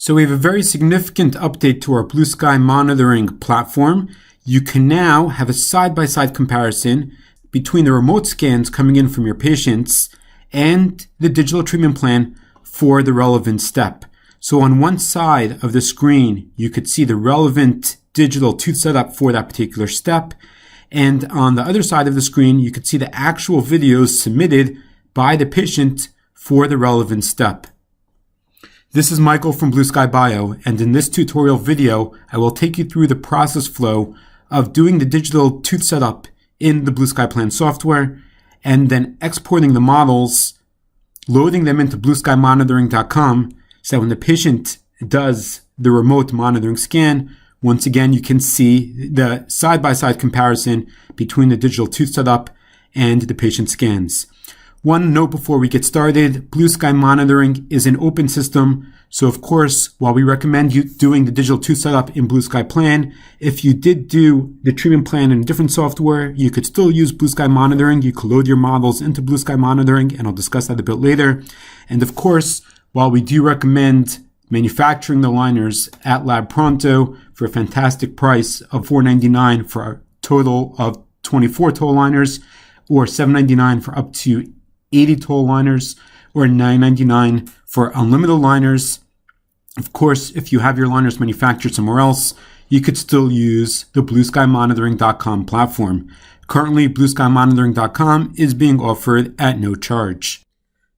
So we have a very significant update to our Blue Sky monitoring platform. You can now have a side-by-side comparison between the remote scans coming in from your patients and the digital treatment plan for the relevant step. So on one side of the screen, you could see the relevant digital tooth setup for that particular step. And on the other side of the screen, you could see the actual videos submitted by the patient for the relevant step. This is Michael from Blue Sky Bio, and in this tutorial video, I will take you through the process flow of doing the digital tooth setup in the Blue Sky Plan software, and then exporting the models, loading them into blueskymonitoring.com, so when the patient does the remote monitoring scan, once again, you can see the side-by-side comparison between the digital tooth setup and the patient scans. One note before we get started, Blue Sky Monitoring is an open system. So of course, while we recommend you doing the digital tooth setup in Blue Sky Plan, if you did do the treatment plan in a different software, you could still use Blue Sky Monitoring. You could load your models into Blue Sky Monitoring, and I'll discuss that a bit later. And of course, while we do recommend manufacturing the aligners at Lab Pronto for a fantastic price of $4.99 for a total of 24 toe aligners, or $7.99 for up to 80 toe aligners, or $9.99 for unlimited aligners. Of course, if you have your aligners manufactured somewhere else, you could still use the blueskymonitoring.com platform. Currently, blueskymonitoring.com is being offered at no charge.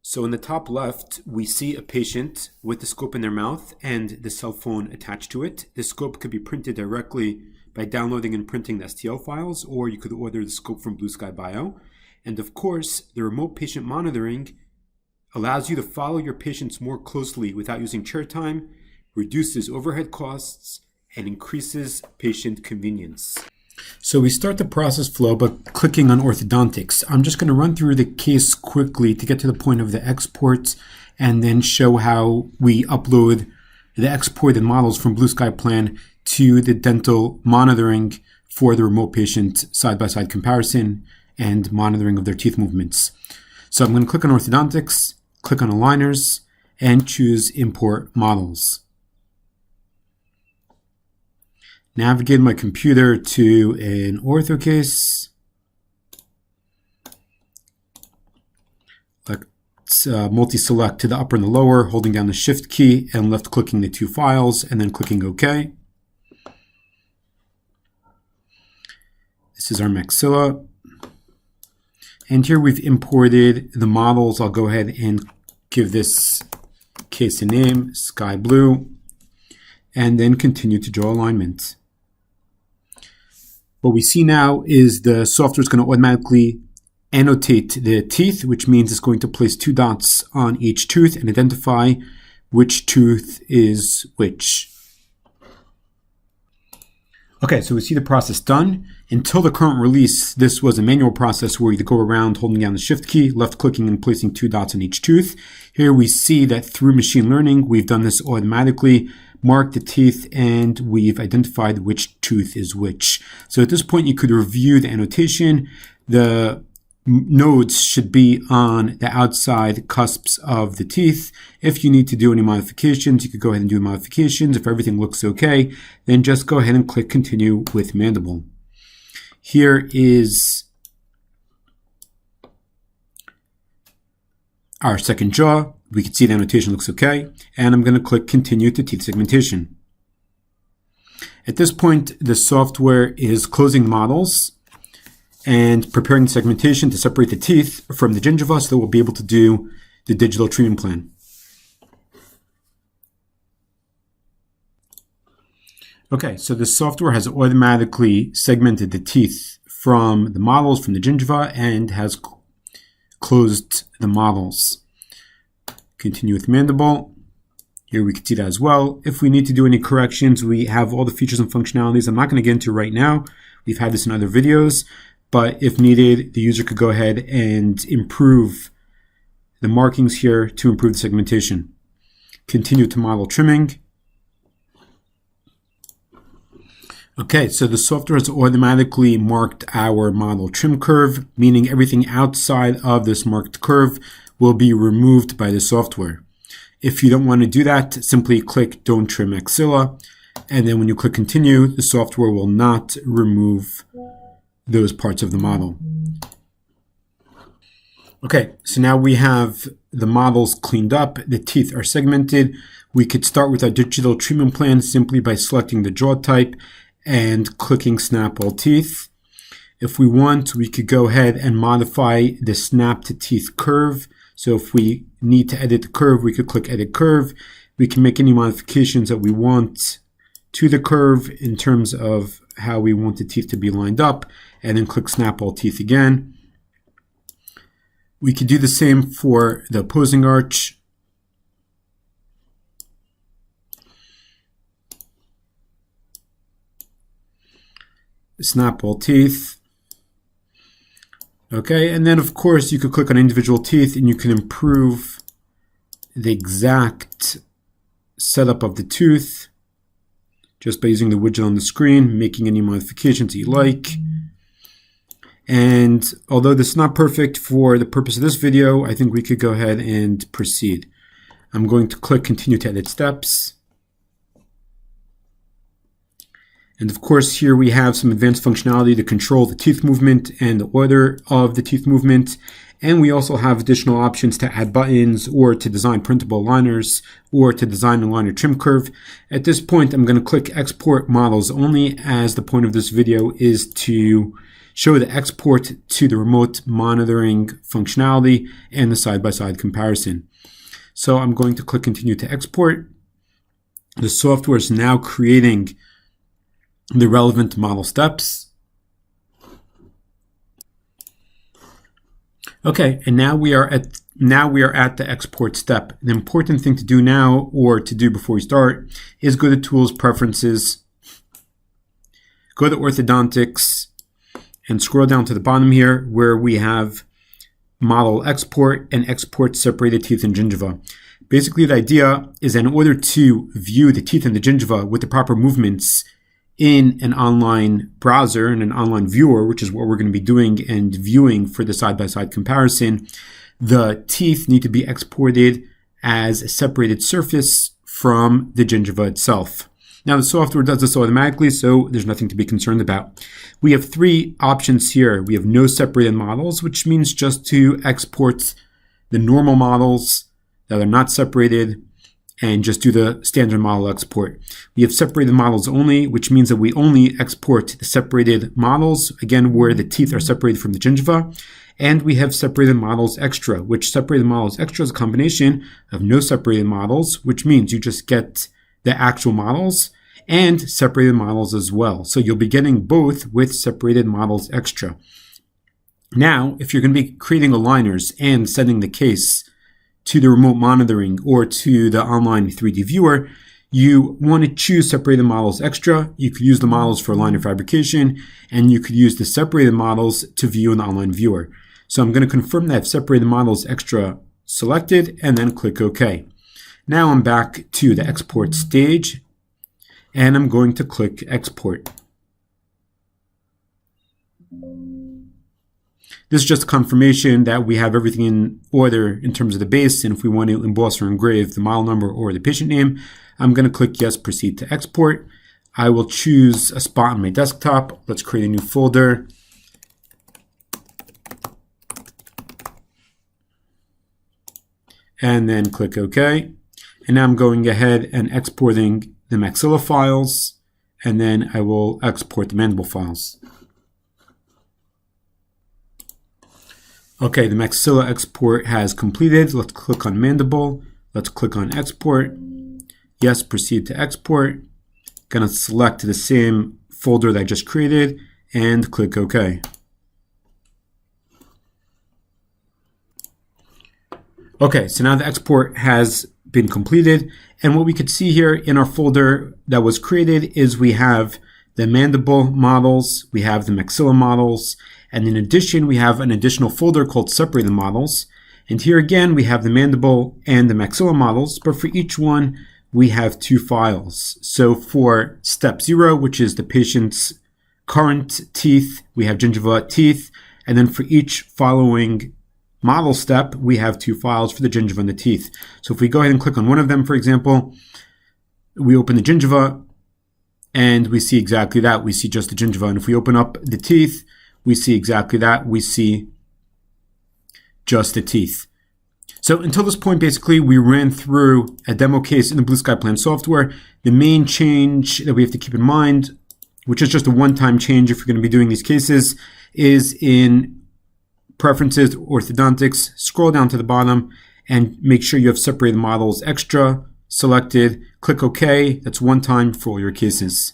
So in the top left, we see a patient with the scope in their mouth and the cell phone attached to it. The scope could be printed directly by downloading and printing the STL files, or you could order the scope from Blue Sky Bio. And of course, the remote patient monitoring allows you to follow your patients more closely without using chair time, reduces overhead costs, and increases patient convenience. So we start the process flow by clicking on orthodontics. I'm just going to run through the case quickly to get to the point of the exports, and then show how we upload the exported models from Blue Sky Plan to the dental monitoring for the remote patient side-by-side comparison and monitoring of their teeth movements. So I'm going to click on orthodontics, click on aligners, and choose import models. Navigate my computer to an ortho case. Let's multi-select to the upper and the lower, holding down the shift key and left clicking the two files and then clicking OK. This is our maxilla. And here we've imported the models. I'll go ahead and give this case a name, Sky Blue, and then continue to draw alignment. What we see now is the software is going to automatically annotate the teeth, which means it's going to place two dots on each tooth and identify which tooth is which. Okay, so we see the process done. Until the current release, this was a manual process where you go around holding down the shift key, left clicking and placing two dots on each tooth. Here we see that through machine learning, we've done this automatically, marked the teeth, and we've identified which tooth is which. So at this point, you could review the annotation. The nodes should be on the outside cusps of the teeth. If you need to do any modifications, you could go ahead and do modifications. If everything looks okay, then just go ahead and click continue with mandible. Here is our second jaw. We can see the annotation looks okay. And I'm going to click continue to teeth segmentation. At this point, the software is closing models and preparing segmentation to separate the teeth from the gingiva so that we'll be able to do the digital treatment plan. Okay, so the software has automatically segmented the teeth from the models from the gingiva and has closed the models. Continue with mandible. Here we can see that as well. If we need to do any corrections, we have all the features and functionalities I'm not going to get into right now. We've had this in other videos, but if needed, the user could go ahead and improve the markings here to improve the segmentation. Continue to model trimming. Okay, so the software has automatically marked our model trim curve, meaning everything outside of this marked curve will be removed by the software. If you don't want to do that, simply click Don't Trim Maxilla, and then when you click Continue, the software will not remove those parts of the model. Okay, so now we have the models cleaned up, the teeth are segmented. We could start with our digital treatment plan simply by selecting the jaw type and clicking Snap All Teeth. If we want, we could go ahead and modify the snap to teeth curve. So if we need to edit the curve, we could click Edit Curve. We can make any modifications that we want to the curve in terms of how we want the teeth to be lined up, and then click Snap All Teeth again. We could do the same for the opposing arch. Snap All Teeth. Okay, and then of course you could click on individual teeth and you can improve the exact setup of the tooth just by using the widget on the screen, making any modifications that you like. And although this is not perfect for the purpose of this video, I think we could go ahead and proceed. I'm going to click Continue to Edit Steps. And of course, here we have some advanced functionality to control the teeth movement and the order of the teeth movement. And we also have additional options to add buttons or to design printable aligners or to design a aligner trim curve. At this point, I'm going to click Export Models Only, as the point of this video is to show the export to the remote monitoring functionality and the side-by-side comparison. So I'm going to click Continue to Export. The software is now creating the relevant model steps. Okay, and now we are at the export step. The important thing to do now, or to do before we start, is go to Tools, Preferences, go to Orthodontics, and scroll down to the bottom here where we have Model Export and Export Separated Teeth and Gingiva. Basically, the idea is that in order to view the teeth and the gingiva with the proper movements in an online browser and an online viewer, which is what we're going to be doing and viewing for the side-by-side comparison, the teeth need to be exported as a separated surface from the gingiva itself. Now, the software does this automatically, so there's nothing to be concerned about. We have three options here. We have no separated models, which means just to export the normal models that are not separated and just do the standard model export. We have separated models only, which means that we only export the separated models, again, where the teeth are separated from the gingiva. And we have separated models extra, which separated models extra is a combination of no separated models, which means you just get the actual models and separated models as well. So you'll be getting both with separated models extra. Now, if you're going to be creating aligners and sending the case to the remote monitoring or to the online 3D viewer, you want to choose separated models extra. You could use the models for aligner fabrication, and you could use the separated models to view an online viewer. So I'm going to confirm that I have separated models extra selected and then click OK. Now I'm back to the export stage and I'm going to click Export. This is just confirmation that we have everything in order in terms of the base, and if we want to emboss or engrave the model number or the patient name, I'm going to click Yes, Proceed to Export. I will choose a spot on my desktop. Let's create a new folder. And then click OK. And now I'm going ahead and exporting the maxilla files, and then I will export the mandible files. Okay, the maxilla export has completed. Let's click on mandible. Let's click on export. Yes, proceed to export. Gonna select the same folder that I just created and click OK. Okay, so now the export has been completed. And what we could see here in our folder that was created is we have the mandible models, we have the maxilla models, and in addition, we have an additional folder called separated models. And here again, we have the mandible and the maxilla models, but for each one, we have two files. So for step 0, which is the patient's current teeth, we have gingiva teeth, and then for each following model step, we have 2 files for the gingiva and the teeth. So if we go ahead and click on one of them, for example, we open the gingiva and we see exactly that. We see just the gingiva. And if we open up the teeth, we see exactly that. We see just the teeth. So until this point, basically, we ran through a demo case in the Blue Sky Plan software. The main change that we have to keep in mind, which is just a one-time change if you're going to be doing these cases, is in Preferences, Orthodontics. Scroll down to the bottom and make sure you have separated models extra selected. Click OK. That's one time for all your cases.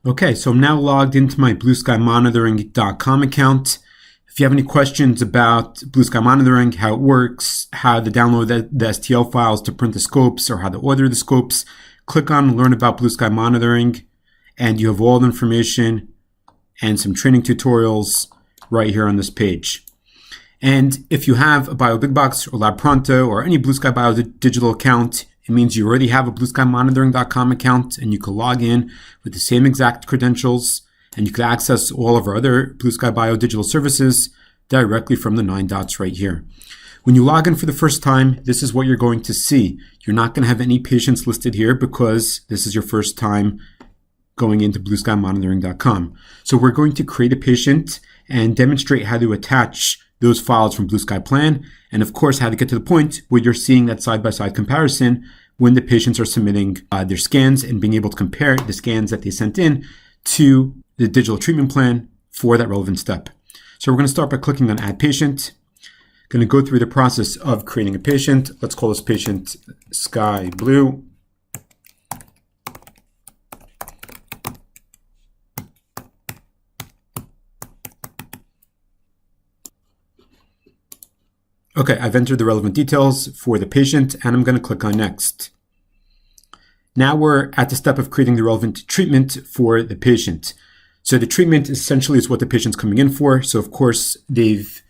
Okay, so I'm now logged into my BlueSkyMonitoring.com account. If you have any questions about Blue Sky Monitoring, how it works, how to download the STL files to print the scopes, or how to order the scopes, click on Learn About Blue Sky Monitoring, and you have all the information and some training tutorials right here on this page. And if you have a BioBigBox or LabPronto or any Blue Sky Bio digital account, it means you already have a BlueSkyMonitoring.com account, and you can log in with the same exact credentials, and you can access all of our other Blue Sky Bio digital services directly from the 9 dots right here. When you log in for the first time, this is what you're going to see. You're not going to have any patients listed here because this is your first time going into BlueSkyMonitoring.com. So we're going to create a patient and demonstrate how to attach those files from Blue Sky Plan, and of course how to get to the point where you're seeing that side-by-side comparison when the patients are submitting their scans and being able to compare the scans that they sent in to the digital treatment plan for that relevant step. So we're going to start by clicking on Add Patient. Going to go through the process of creating a patient. Let's call this patient Sky Blue. Okay, I've entered the relevant details for the patient, and I'm going to click on Next. Now we're at the step of creating the relevant treatment for the patient. So the treatment essentially is what the patient's coming in for. So of course, they've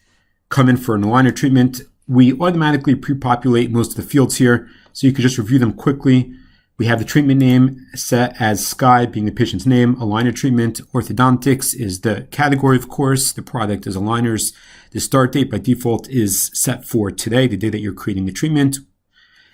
come in for an aligner treatment. We automatically pre-populate most of the fields here, so you can just review them quickly. We have the treatment name set as Sky being the patient's name, aligner treatment, orthodontics is the category, of course, the product is aligners. The start date by default is set for today, the day that you're creating the treatment.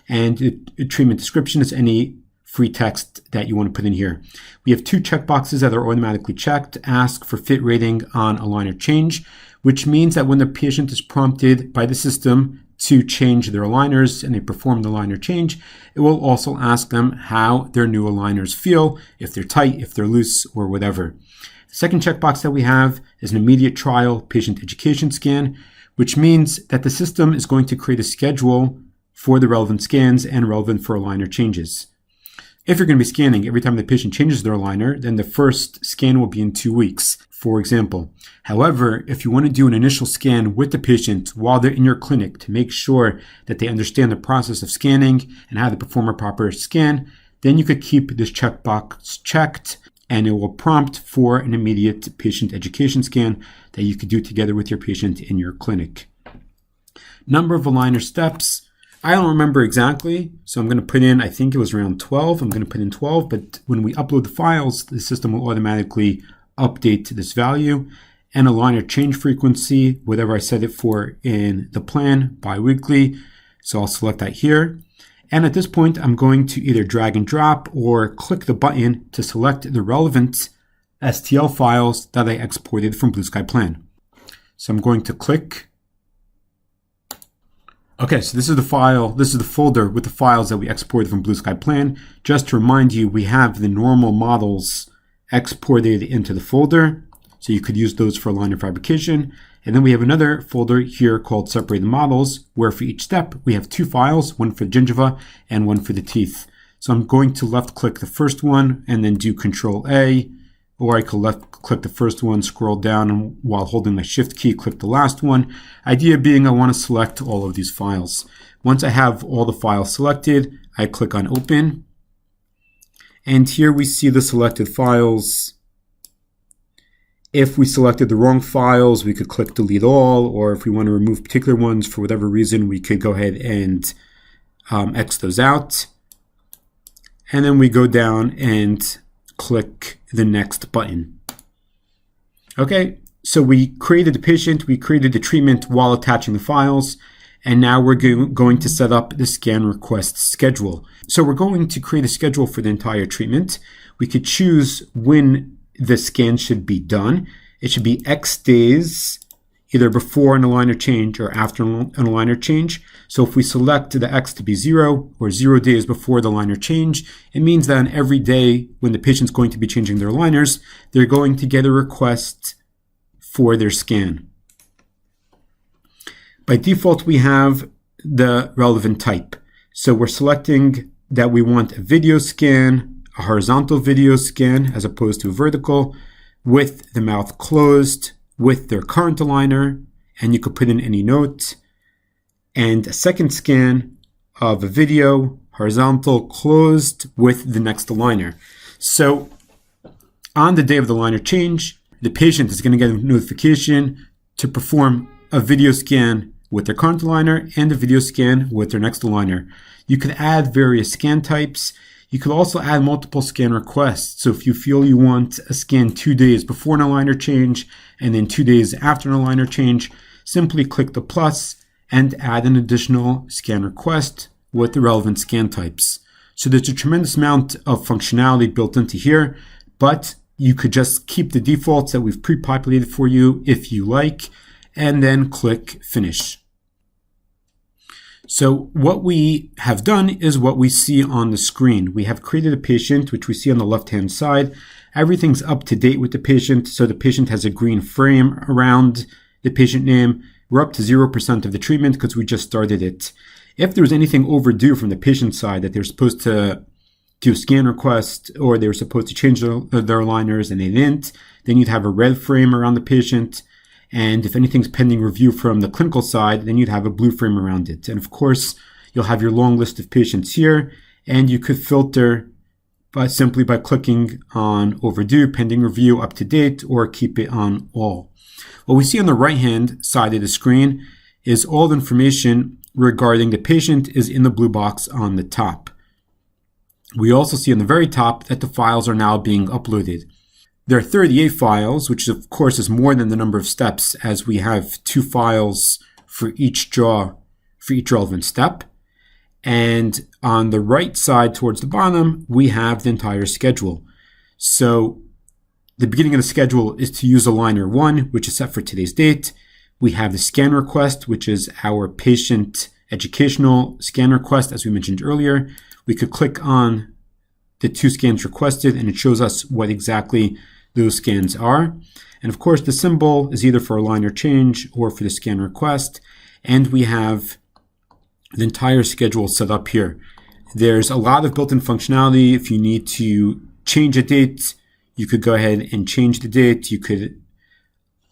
And the treatment description is any free text that you want to put in here. We have 2 checkboxes that are automatically checked. Ask for fit rating on aligner change, which means that when the patient is prompted by the system to change their aligners and they perform the aligner change, it will also ask them how their new aligners feel, if they're tight, if they're loose, or whatever. The second checkbox that we have is an immediate trial patient education scan, which means that the system is going to create a schedule for the relevant scans and relevant for aligner changes. If you're going to be scanning every time the patient changes their aligner, then the first scan will be in 2 weeks, for example. However, if you want to do an initial scan with the patient while they're in your clinic to make sure that they understand the process of scanning and how to perform a proper scan, then you could keep this checkbox checked, and it will prompt for an immediate patient education scan that you could do together with your patient in your clinic. Number of aligner steps. I don't remember exactly, so I'm going to put in, I think it was around 12. I'm going to put in 12, but when we upload the files, the system will automatically update to this value. And aligner change frequency, whatever I set it for in the plan, bi-weekly. So I'll select that here. And at this point, I'm going to either drag and drop or click the button to select the relevant STL files that I exported from Blue Sky Plan. So I'm going to click. Okay, so this is the file, this is the folder with the files that we exported from Blue Sky Plan. Just to remind you, we have the normal models exported into the folder, so you could use those for aligner fabrication. And then we have another folder here called Separated Models, where for each step we have 2 files, one for the gingiva and one for the teeth. So I'm going to left click the first one and then do Control A, or I could left click the first one, scroll down, and while holding my Shift key, click the last one. Idea being I want to select all of these files. Once I have all the files selected, I click on Open. And here we see the selected files. If we selected the wrong files, we could click Delete All, or if we want to remove particular ones for whatever reason, we could go ahead and X those out. And then we go down and click the Next button. Okay, So we created the patient, we created the treatment while attaching the files, and now we're going to set up the scan request schedule. So we're going to create a schedule for the entire treatment. We could choose when the scan should be done. It should be X days, either before an aligner change or after an aligner change. So if we select the X to be 0 or 0 days before the aligner change, it means that on every day when the patient's going to be changing their aligners, they're going to get a request for their scan. By default, we have the relevant type. So we're selecting that we want a video scan, a horizontal video scan as opposed to a vertical, with the mouth closed, with their current aligner, and you could put in any note, and a second scan of a video, horizontal, closed, with the next aligner. So on the day of the aligner change, the patient is going to get a notification to perform a video scan with their current aligner and a video scan with their next aligner. You could add various scan types. You could also add multiple scan requests. So if you feel you want a scan 2 days before an aligner change and then 2 days after an aligner change, simply click the plus and add an additional scan request with the relevant scan types. So there's a tremendous amount of functionality built into here, but you could just keep the defaults that we've pre-populated for you if you like, and then click finish. So what we have done is what we see on the screen. We have created a patient, which we see on the left-hand side. Everything's up to date with the patient. So the patient has a green frame around the patient name. We're up to 0% of the treatment because we just started it. If there's anything overdue from the patient side that they're supposed to do a scan request or they were supposed to change their aligners and they didn't, then you'd have a red frame around the patient. And if anything's pending review from the clinical side, then you'd have a blue frame around it. And of course, you'll have your long list of patients here, and you could filter simply by clicking on overdue, pending review, up to date, or keep it on all. What we see on the right-hand side of the screen is all the information regarding the patient is in the blue box on the top. We also see on the very top that the files are now being uploaded. There are 38 files, which of course is more than the number of steps, as we have 2 files for each jaw, for each relevant step. And on the right side towards the bottom, we have the entire schedule. So the beginning of the schedule is to use aligner 1, which is set for today's date. We have the scan request, which is our patient educational scan request, as we mentioned earlier. We could click on the 2 scans requested, and it shows us what exactly those scans are. And of course, the symbol is either for aligner change or for the scan request. And we have the entire schedule set up here. There's a lot of built-in functionality. If you need to change a date, you could go ahead and change the date. You could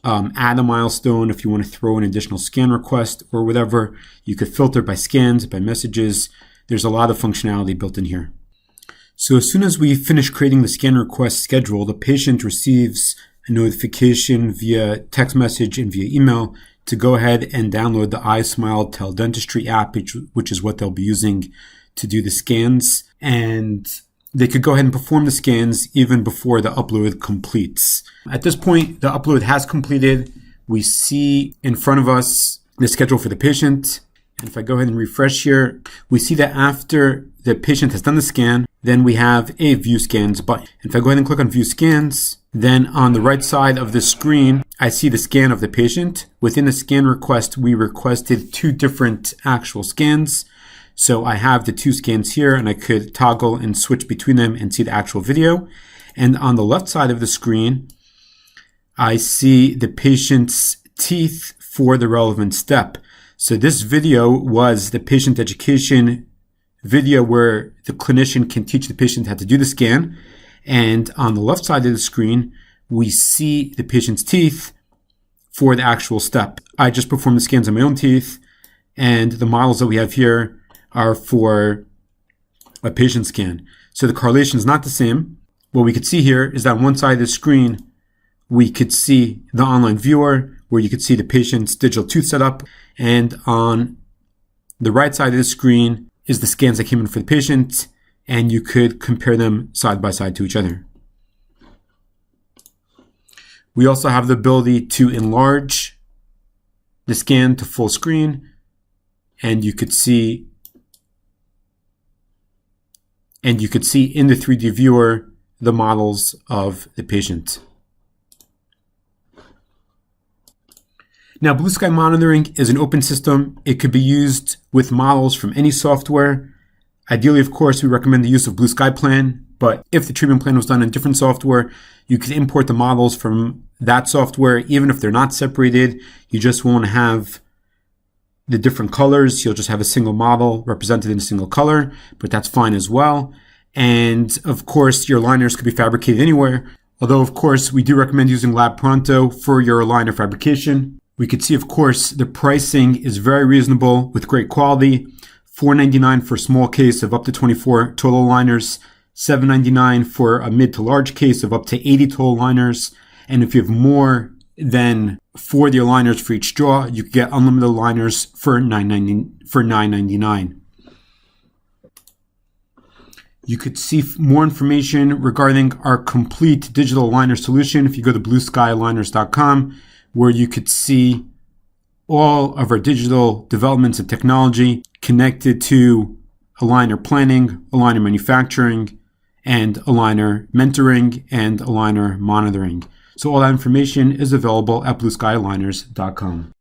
add a milestone if you want to throw an additional scan request or whatever. You could filter by scans, by messages. There's a lot of functionality built in here. So as soon as we finish creating the scan request schedule, the patient receives a notification via text message and via email to go ahead and download the iSmile Teledentistry app, which is what they'll be using to do the scans. And they could go ahead and perform the scans even before the upload completes. At this point, the upload has completed. We see in front of us the schedule for the patient. And if I go ahead and refresh here, we see that after the patient has done the scan, then we have a View Scans button. If I go ahead and click on View Scans, then on the right side of the screen, I see the scan of the patient. Within the scan request, we requested 2 different actual scans. So I have the 2 scans here, and I could toggle and switch between them and see the actual video. And on the left side of the screen, I see the patient's teeth for the relevant step. So this video was the patient education video where the clinician can teach the patient how to do the scan. And on the left side of the screen, we see the patient's teeth for the actual step. I just performed the scans on my own teeth, and the models that we have here are for a patient scan. So the correlation is not the same. What we could see here is that on one side of the screen, we could see the online viewer where you could see the patient's digital tooth setup. And on the right side of the screen is the scans that came in for the patient, and you could compare them side by side to each other. We also have the ability to enlarge the scan to full screen, and you could see in the 3D viewer the models of the patient. Now, Blue Sky Monitoring is an open system. It could be used with models from any software. Ideally, of course, we recommend the use of Blue Sky Plan, but if the treatment plan was done in different software, you can import the models from that software. Even if they're not separated, you just won't have the different colors. You'll just have a single model represented in a single color, but that's fine as well. And of course, your aligners could be fabricated anywhere. Although, of course, we do recommend using Lab Pronto for your aligner fabrication. We could see, of course, the pricing is very reasonable with great quality. $4.99 for a small case of up to 24 total aligners, $7.99 for a mid to large case of up to 80 total aligners. And if you have more than 40 aligners for each jaw, you can get unlimited aligners for $9.99. You could see more information regarding our complete digital aligner solution if you go to blueskyaligners.com, where you could see all of our digital developments and technology connected to aligner planning, aligner manufacturing, and aligner mentoring and aligner monitoring. So all that information is available at blueskyaligners.com.